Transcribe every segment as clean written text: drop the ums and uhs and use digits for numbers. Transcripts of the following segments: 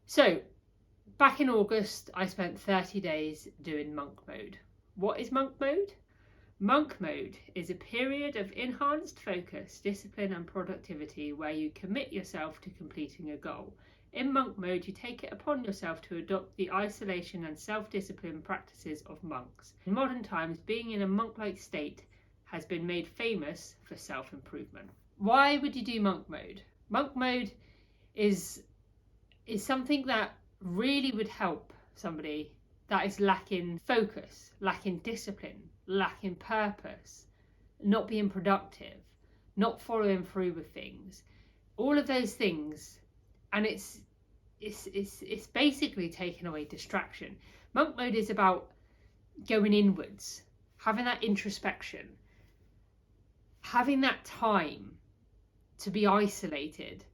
So back in August, I spent 30 days doing monk mode. What is monk mode? Monk mode is a period of enhanced focus, discipline and productivity where you commit yourself to completing a goal. In monk mode, you take it upon yourself to adopt the isolation and self-discipline practices of monks. In modern times, being in a monk-like state has been made famous for self-improvement. Why would you do monk mode? Monk mode is something that really would help somebody that is lacking focus, lacking discipline, lacking purpose, not being productive, not following through with things, all of those things. And it's basically taking away distraction. Monk mode is about going inwards, having that introspection, having that time to be isolated,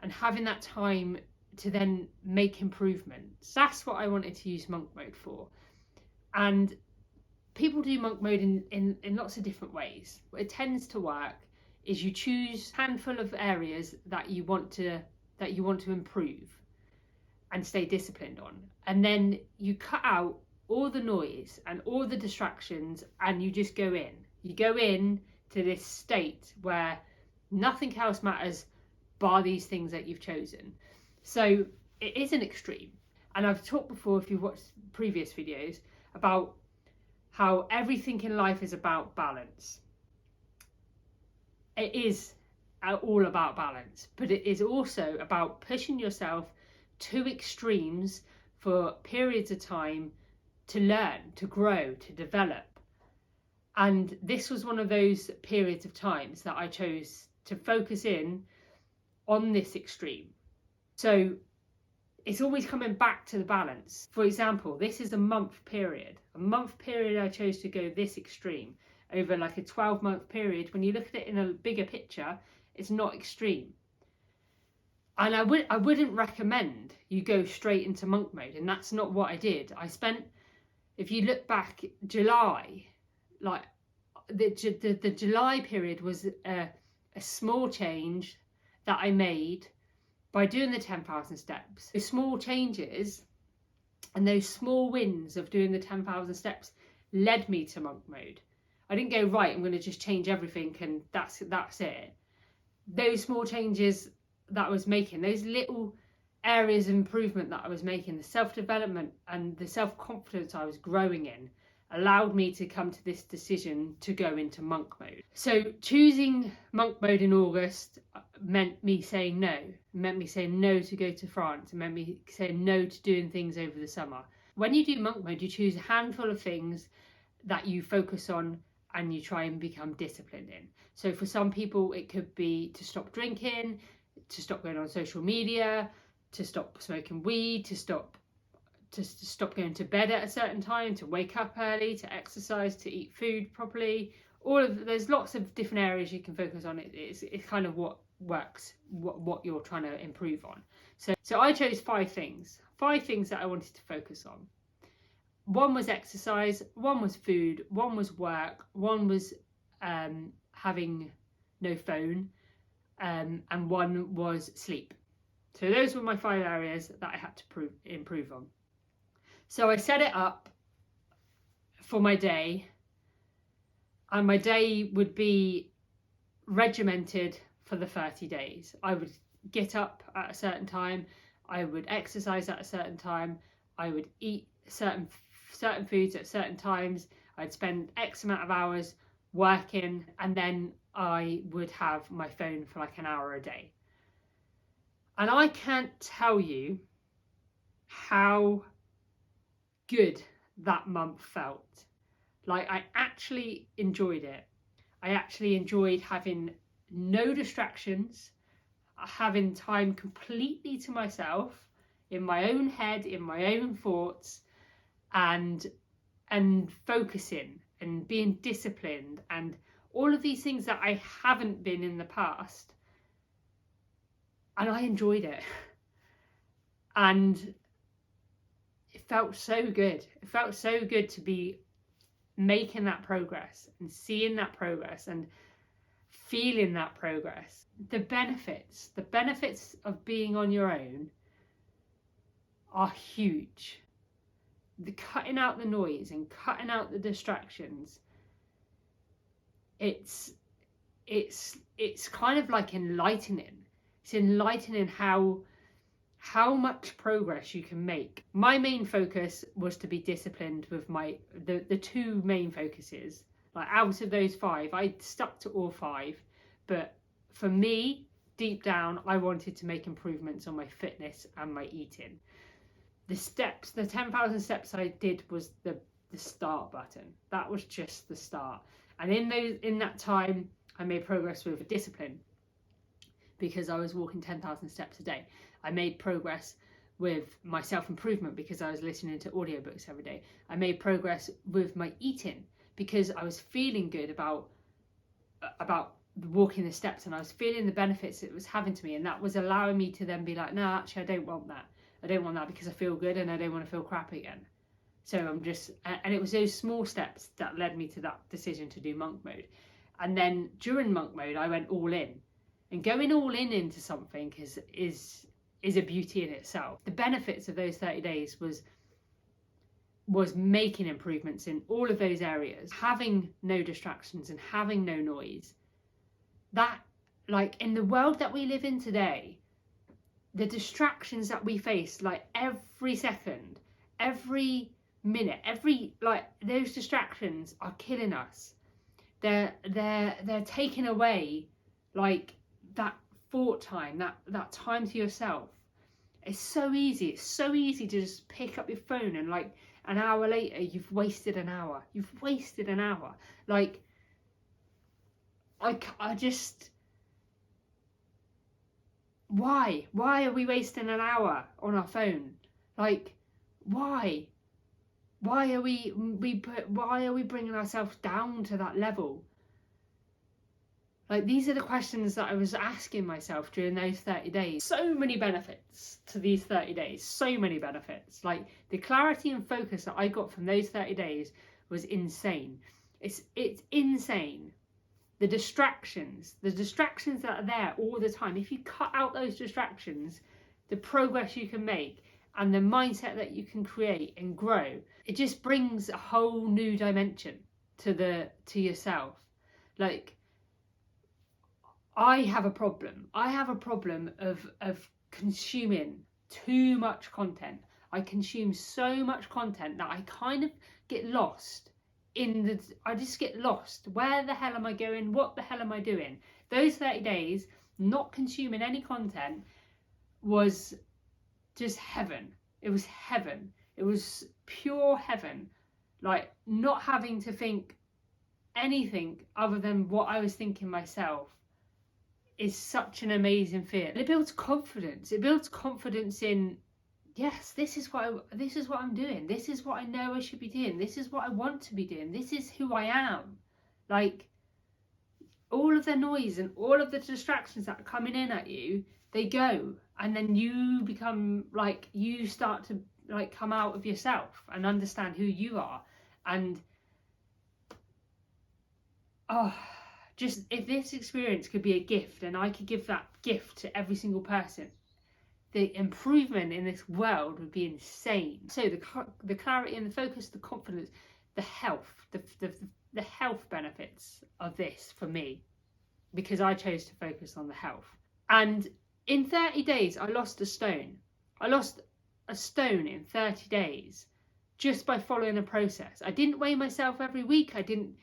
and having that time to then make improvements. That's what I wanted to use monk mode for. And people do monk mode in lots of different ways. What it tends to work is you choose a handful of areas that you want to improve and stay disciplined on, and then you cut out all the noise and all the distractions, and you just go in to this state where nothing else matters bar these things that you've chosen. So it is an extreme. And I've talked before, if you've watched previous videos, about how everything in life is about balance. It is all about balance, but it is also about pushing yourself to extremes for periods of time to learn, to grow, to develop. And this was one of those periods of times that I chose to focus in on this extreme. So it's always coming back to the balance. For example, this is a month period. I chose to go this extreme over like a 12-month period. When you look at it in a bigger picture, it's not extreme. And I wouldn't recommend you go straight into monk mode, and that's not what I did. I spent, if you look back, July, like the July period was a small change that I made by doing the 10,000 steps. Those small changes and those small wins of doing the 10,000 steps led me to monk mode. I didn't go, right, I'm going to just change everything and that's it. Those small changes that I was making, those little areas of improvement that I was making, the self-development and the self-confidence I was growing in, allowed me to come to this decision to go into monk mode. So choosing monk mode in August meant me saying no. It meant me saying no to go to France. It meant me saying no to doing things over the summer. When you do monk mode, you choose a handful of things that you focus on and you try and become disciplined in. So for some people, it could be to stop drinking, to stop going on social media, to stop smoking weed, to stop going to bed at a certain time, to wake up early, to exercise, to eat food properly. There's lots of different areas you can focus on. It's kind of what works, what you're trying to improve on. So I chose 5 things that I wanted to focus on. 1 was exercise, 1 was food, 1 was work, 1 was having no phone, and 1 was sleep. So those were my 5 areas that I had to improve on. So I set it up for my day, and my day would be regimented for the 30 days. I would get up at a certain time, I would exercise at a certain time, I would eat certain foods at certain times, I'd spend X amount of hours working, and then I would have my phone for like an hour a day. And I can't tell you how good that month felt. Like, I actually enjoyed it. I actually enjoyed having no distractions, having time completely to myself, in my own head, in my own thoughts, and focusing and being disciplined and all of these things that I haven't been in the past. And I enjoyed it. And it felt so good. It felt so good to be making that progress and seeing that progress and feeling that progress. The benefits of being on your own are huge. The cutting out the noise and cutting out the distractions, it's kind of like enlightening. It's enlightening how much progress you can make. My main focus was to be disciplined with the two main focuses. Like, out of those 5, I stuck to all 5, but for me, deep down, I wanted to make improvements on my fitness and my eating. The 10,000 steps I did was the start button. That was just the start. And in that time, I made progress with discipline, because I was walking 10,000 steps a day. I made progress with my self-improvement because I was listening to audiobooks every day. I made progress with my eating because I was feeling good about walking the steps, and I was feeling the benefits it was having to me, and that was allowing me to then be like, no, actually I don't want that. I don't want that because I feel good and I don't want to feel crap again. So and it was those small steps that led me to that decision to do monk mode. And then during monk mode, I went all in. And going all in into something is a beauty in itself. The benefits of those 30 days was making improvements in all of those areas, having no distractions and having no noise. That, like, in the world that we live in today, the distractions that we face, like, every second, every minute, those distractions are killing us. They're taking away, like, that thought time, that time to yourself. It's so easy to just pick up your phone and, like, an hour later you've wasted an hour. Like, I just, why are we wasting an hour on our phone? Like, why are we bringing ourselves down to that level? Like, these are the questions that I was asking myself during those 30 days. So many benefits to these 30 days. So many benefits. Like, the clarity and focus that I got from those 30 days was insane. It's insane. The distractions that are there all the time. If you cut out those distractions, the progress you can make and the mindset that you can create and grow, it just brings a whole new dimension to yourself. Like, I have a problem of consuming too much content. I consume so much content that I kind of get lost I just get lost. Where the hell am I going? What the hell am I doing? Those 30 days, not consuming any content, was just heaven. It was heaven. It was pure heaven. Like, not having to think anything other than what I was thinking myself is such an amazing feeling. It builds confidence. It builds confidence in, yes, this is what I'm doing. This is what I know I should be doing. This is what I want to be doing. This is who I am. Like, all of the noise and all of the distractions that are coming in at you, they go, and then you become, like, you start to, like, come out of yourself and understand who you are. And just, if this experience could be a gift and I could give that gift to every single person, the improvement in this world would be insane. So the clarity and the focus, the confidence, the health, the health benefits of this for me, because I chose to focus on the health. And in 30 days, I lost a stone. I lost a stone in 30 days just by following a process. I didn't weigh myself every week. I didn't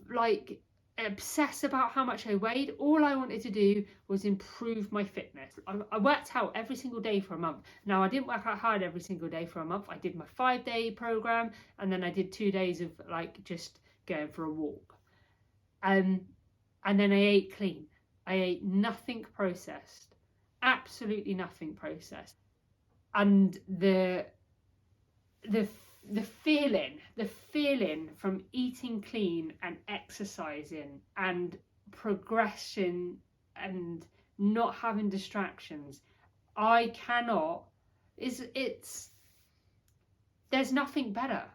like obsess about how much I weighed. All I wanted to do was improve my fitness. I worked out every single day for a month. Now, I didn't work out hard every single day for a month. I did my 5-day program, and then I did 2 days of, like, just going for a walk. And then I ate clean. I ate nothing processed, absolutely nothing processed. And the feeling from eating clean and exercising and progression and not having distractions, there's nothing better.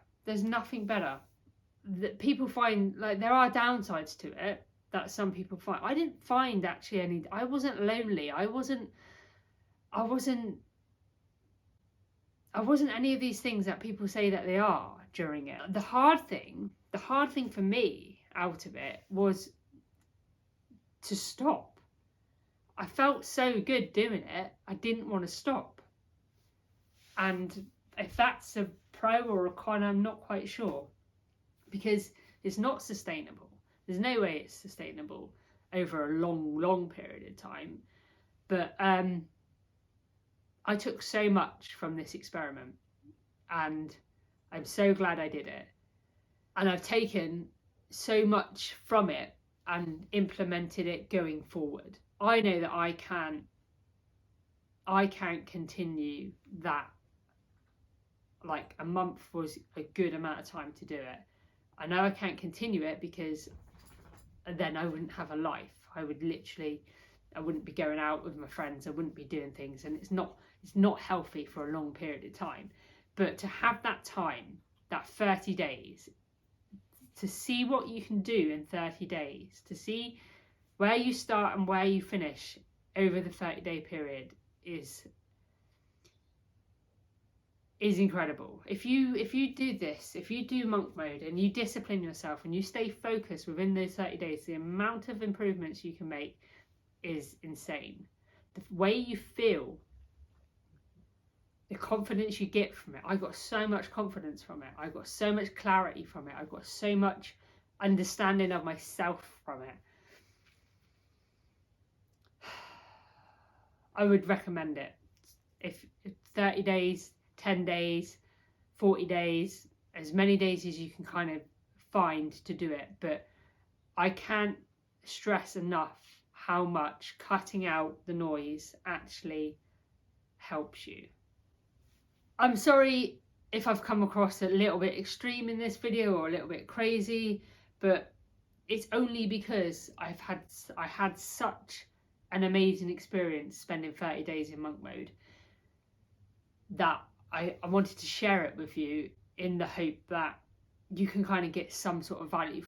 That people find, like, there are downsides to it that some people find. I didn't find actually any. I wasn't lonely. I wasn't I wasn't any of these things that people say that they are during it. The hard thing for me out of it was to stop. I felt so good doing it, I didn't want to stop. And if that's a pro or a con, I'm not quite sure, because it's not sustainable. There's no way it's sustainable over a long period of time. But I took so much from this experiment, and I'm so glad I did it. And I've taken so much from it and implemented it going forward. I know that I can't continue that. Like, a month was a good amount of time to do it. I know I can't continue it because then I wouldn't have a life. I wouldn't be going out with my friends. I wouldn't be doing things, and it's not healthy for a long period of time. But to have that time, that 30 days, to see what you can do in 30 days, to see where you start and where you finish over the 30-day period is incredible. If you do this, if you do monk mode and you discipline yourself and you stay focused within those 30 days, the amount of improvements you can make is insane. The way you feel, the confidence you get from it. I got so much confidence from it. I got so much clarity from it. I got so much understanding of myself from it. I would recommend it. If 30 days, 10 days, 40 days, as many days as you can kind of find to do it. But I can't stress enough how much cutting out the noise actually helps you. I'm sorry if I've come across a little bit extreme in this video or a little bit crazy, but it's only because I had such an amazing experience spending 30 days in monk mode that I wanted to share it with you, in the hope that you can kind of get some sort of value